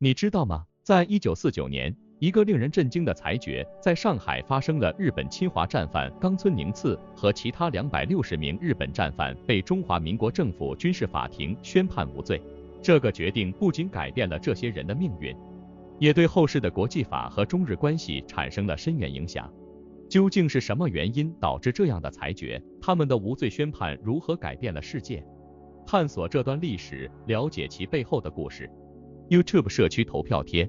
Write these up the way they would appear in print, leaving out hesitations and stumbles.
你知道吗？在1949年，一个令人震惊的裁决在上海发生了。日本侵华战犯冈村宁次和其他260名日本战犯被中华民国政府军事法庭宣判无罪。这个决定不仅改变了这些人的命运，也对后世的国际法和中日关系产生了深远影响。究竟是什么原因导致这样的裁决？他们的无罪宣判如何改变了世界？探索这段历史，了解其背后的故事。YouTube 社区投票贴，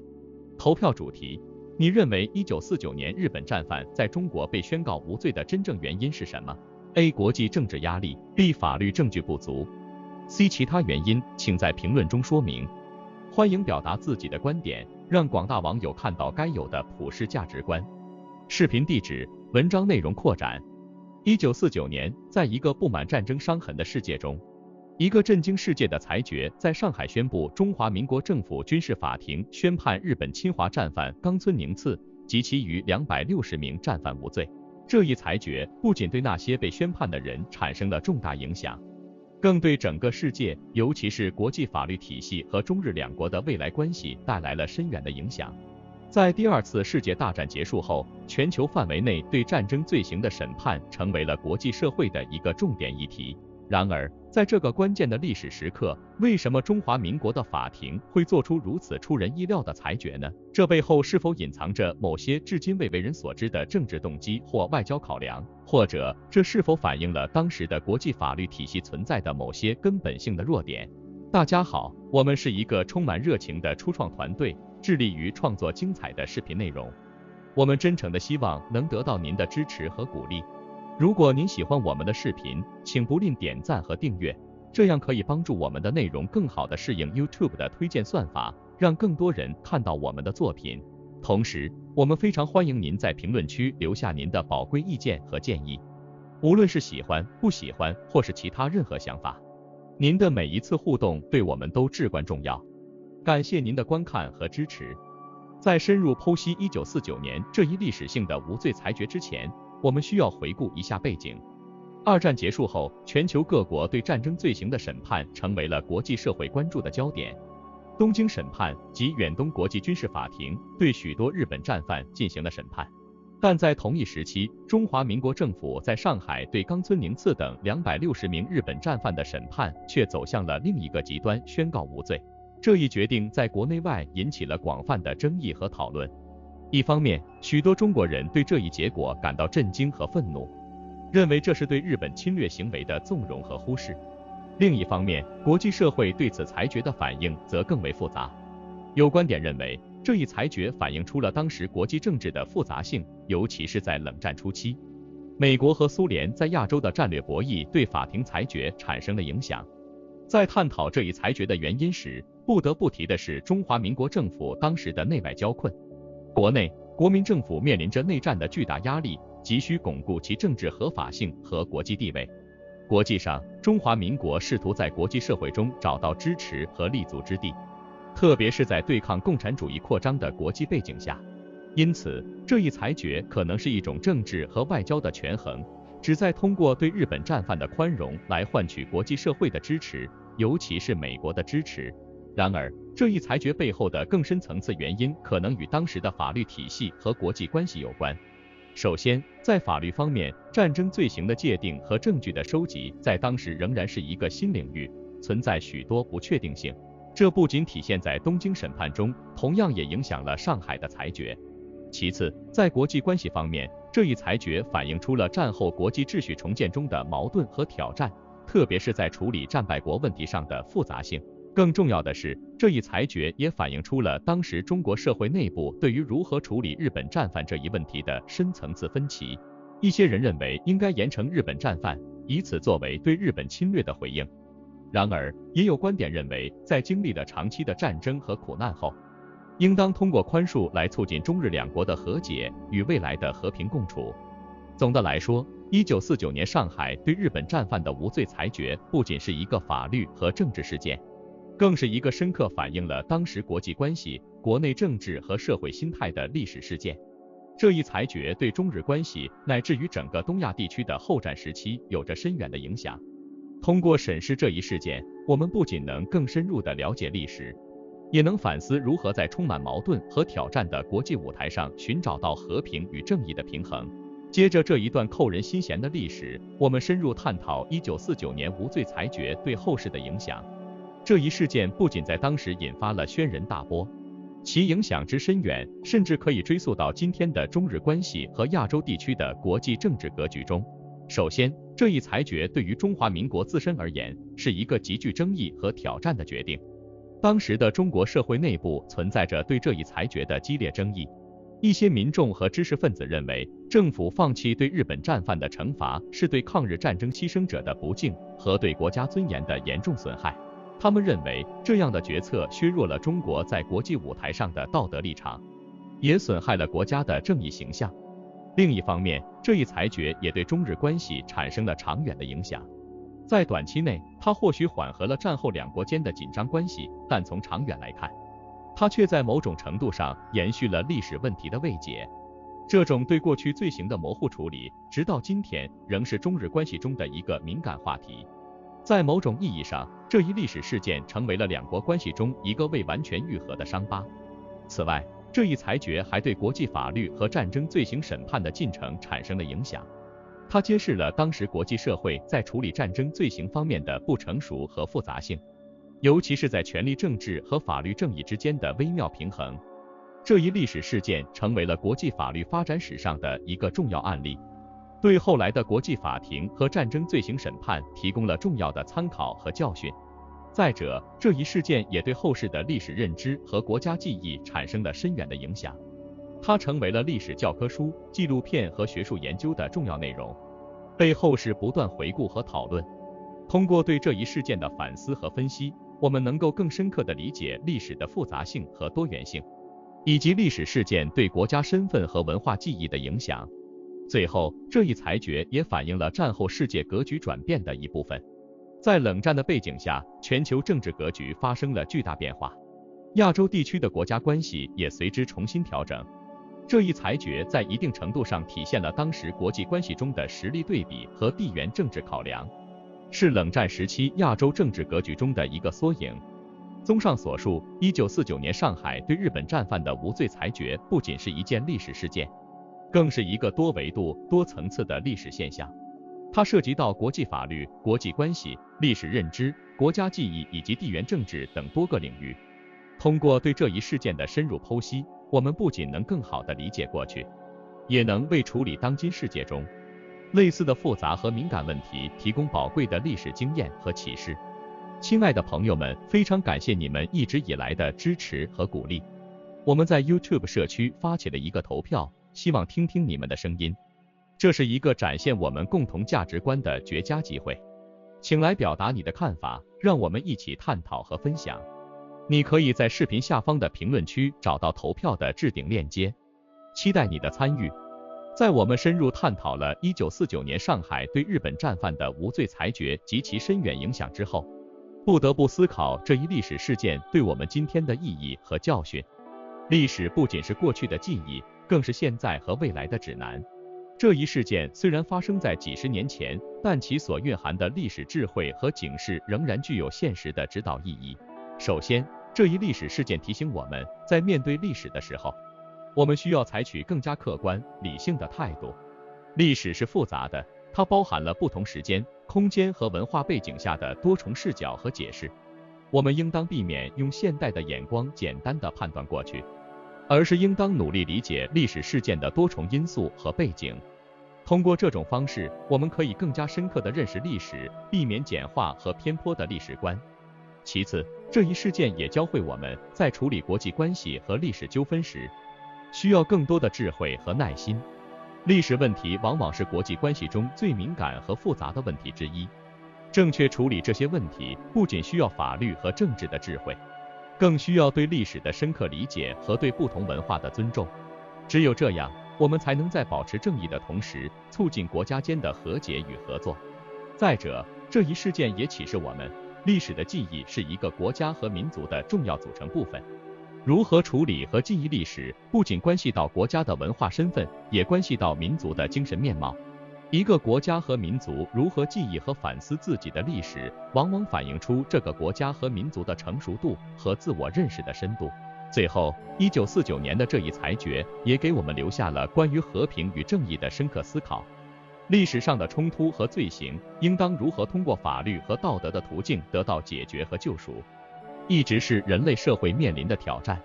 投票主题：你认为1949年日本战犯在中国被宣告无罪的真正原因是什么 ？A. 国际政治压力 B. 法律证据不足 C. 其他原因，请在评论中说明。欢迎表达自己的观点，让广大网友看到该有的普世价值观。视频地址：文章内容扩展。1949年，在一个布满战争伤痕的世界中，一个震惊世界的裁决在上海宣布，中华民国政府军事法庭宣判日本侵华战犯冈村宁次及其余260名战犯无罪。这一裁决不仅对那些被宣判的人产生了重大影响，更对整个世界，尤其是国际法律体系和中日两国的未来关系带来了深远的影响。在第二次世界大战结束后，全球范围内对战争罪行的审判成为了国际社会的一个重点议题。然而，在这个关键的历史时刻，为什么中华民国的法庭会做出如此出人意料的裁决呢？这背后是否隐藏着某些至今未为人所知的政治动机或外交考量？或者，这是否反映了当时的国际法律体系存在的某些根本性的弱点？大家好，我们是一个充满热情的初创团队，致力于创作精彩的视频内容。我们真诚地希望能得到您的支持和鼓励。如果您喜欢我们的视频，请不吝点赞和订阅，这样可以帮助我们的内容更好地适应 YouTube 的推荐算法，让更多人看到我们的作品。同时，我们非常欢迎您在评论区留下您的宝贵意见和建议，无论是喜欢、不喜欢，或是其他任何想法。您的每一次互动对我们都至关重要。感谢您的观看和支持。在深入剖析1949年这一历史性的无罪裁决之前，我们需要回顾一下背景。二战结束后，全球各国对战争罪行的审判成为了国际社会关注的焦点。东京审判及远东国际军事法庭对许多日本战犯进行了审判，但在同一时期，中华民国政府在上海对冈村宁次等260名日本战犯的审判却走向了另一个极端，宣告无罪。这一决定在国内外引起了广泛的争议和讨论。一方面，许多中国人对这一结果感到震惊和愤怒，认为这是对日本侵略行为的纵容和忽视。另一方面，国际社会对此裁决的反应则更为复杂。有观点认为，这一裁决反映出了当时国际政治的复杂性，尤其是在冷战初期，美国和苏联在亚洲的战略博弈对法庭裁决产生了影响。在探讨这一裁决的原因时，不得不提的是中华民国政府当时的内外交困。国内，国民政府面临着内战的巨大压力，急需巩固其政治合法性和国际地位。国际上，中华民国试图在国际社会中找到支持和立足之地，特别是在对抗共产主义扩张的国际背景下。因此，这一裁决可能是一种政治和外交的权衡，旨在通过对日本战犯的宽容来换取国际社会的支持，尤其是美国的支持。然而，这一裁决背后的更深层次原因可能与当时的法律体系和国际关系有关。首先，在法律方面，战争罪行的界定和证据的收集在当时仍然是一个新领域，存在许多不确定性。这不仅体现在东京审判中，同样也影响了上海的裁决。其次，在国际关系方面，这一裁决反映出了战后国际秩序重建中的矛盾和挑战，特别是在处理战败国问题上的复杂性。更重要的是，这一裁决也反映出了当时中国社会内部对于如何处理日本战犯这一问题的深层次分歧。一些人认为应该严惩日本战犯，以此作为对日本侵略的回应。然而，也有观点认为，在经历了长期的战争和苦难后，应当通过宽恕来促进中日两国的和解与未来的和平共处。总的来说，1949年上海对日本战犯的无罪裁决不仅是一个法律和政治事件，更是一个深刻反映了当时国际关系、国内政治和社会心态的历史事件。这一裁决对中日关系乃至于整个东亚地区的后战时期有着深远的影响。通过审视这一事件，我们不仅能更深入地了解历史，也能反思如何在充满矛盾和挑战的国际舞台上寻找到和平与正义的平衡。接着这一段扣人心弦的历史，我们深入探讨1949年无罪裁决对后世的影响。这一事件不仅在当时引发了轩然大波，其影响之深远，甚至可以追溯到今天的中日关系和亚洲地区的国际政治格局中。首先，这一裁决对于中华民国自身而言，是一个极具争议和挑战的决定。当时的中国社会内部存在着对这一裁决的激烈争议。一些民众和知识分子认为，政府放弃对日本战犯的惩罚是对抗日战争牺牲者的不敬和对国家尊严的严重损害。他们认为，这样的决策削弱了中国在国际舞台上的道德立场，也损害了国家的正义形象。另一方面，这一裁决也对中日关系产生了长远的影响。在短期内，它或许缓和了战后两国间的紧张关系，但从长远来看，它却在某种程度上延续了历史问题的未解。这种对过去罪行的模糊处理，直到今天仍是中日关系中的一个敏感话题。在某种意义上，这一历史事件成为了两国关系中一个未完全愈合的伤疤。此外，这一裁决还对国际法律和战争罪行审判的进程产生了影响。它揭示了当时国际社会在处理战争罪行方面的不成熟和复杂性，尤其是在权力政治和法律正义之间的微妙平衡。这一历史事件成为了国际法律发展史上的一个重要案例，对后来的国际法庭和战争罪行审判提供了重要的参考和教训。再者，这一事件也对后世的历史认知和国家记忆产生了深远的影响。它成为了历史教科书、纪录片和学术研究的重要内容，被后世不断回顾和讨论。通过对这一事件的反思和分析，我们能够更深刻地理解历史的复杂性和多元性，以及历史事件对国家身份和文化记忆的影响。最后，这一裁决也反映了战后世界格局转变的一部分。在冷战的背景下，全球政治格局发生了巨大变化，亚洲地区的国家关系也随之重新调整。这一裁决在一定程度上体现了当时国际关系中的实力对比和地缘政治考量，是冷战时期亚洲政治格局中的一个缩影。综上所述，1949年上海对日本战犯的无罪裁决不仅是一件历史事件，更是一个多维度、多层次的历史现象。它涉及到国际法律、国际关系、历史认知、国家记忆以及地缘政治等多个领域。通过对这一事件的深入剖析，我们不仅能更好地理解过去，也能为处理当今世界中类似的复杂和敏感问题提供宝贵的历史经验和启示。亲爱的朋友们，非常感谢你们一直以来的支持和鼓励。我们在 YouTube 社区发起了一个投票，希望听听你们的声音。这是一个展现我们共同价值观的绝佳机会，请来表达你的看法，让我们一起探讨和分享。你可以在视频下方的评论区找到投票的置顶链接，期待你的参与。在我们深入探讨了1949年上海对日本战犯的无罪裁决及其深远影响之后，不得不思考这一历史事件对我们今天的意义和教训。历史不仅是过去的记忆，更是现在和未来的指南。这一事件虽然发生在几十年前，但其所蕴含的历史智慧和警示仍然具有现实的指导意义。首先，这一历史事件提醒我们，在面对历史的时候，我们需要采取更加客观、理性的态度。历史是复杂的，它包含了不同时间、空间和文化背景下的多重视角和解释。我们应当避免用现代的眼光简单地判断过去，而是应当努力理解历史事件的多重因素和背景。通过这种方式，我们可以更加深刻地认识历史，避免简化和偏颇的历史观。其次，这一事件也教会我们在处理国际关系和历史纠纷时，需要更多的智慧和耐心。历史问题往往是国际关系中最敏感和复杂的问题之一。正确处理这些问题，不仅需要法律和政治的智慧，更需要对历史的深刻理解和对不同文化的尊重。只有这样，我们才能在保持正义的同时，促进国家间的和解与合作。再者，这一事件也启示我们，历史的记忆是一个国家和民族的重要组成部分。如何处理和记忆历史，不仅关系到国家的文化身份，也关系到民族的精神面貌。一个国家和民族如何记忆和反思自己的历史，往往反映出这个国家和民族的成熟度和自我认识的深度。最后，1949年的这一裁决也给我们留下了关于和平与正义的深刻思考。历史上的冲突和罪行，应当如何通过法律和道德的途径得到解决和救赎，一直是人类社会面临的挑战。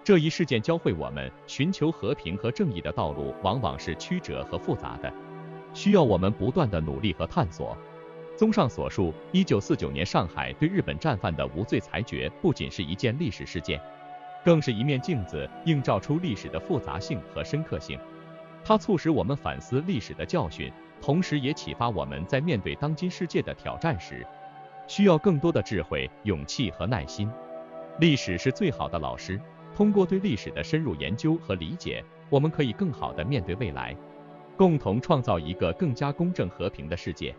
这一事件教会我们，寻求和平和正义的道路往往是曲折和复杂的，需要我们不断的努力和探索。综上所述，1949年上海对日本战犯的无罪裁决不仅是一件历史事件，更是一面镜子，映照出历史的复杂性和深刻性。它促使我们反思历史的教训，同时也启发我们在面对当今世界的挑战时，需要更多的智慧、勇气和耐心。历史是最好的老师，通过对历史的深入研究和理解，我们可以更好地面对未来，共同创造一个更加公正和平的世界。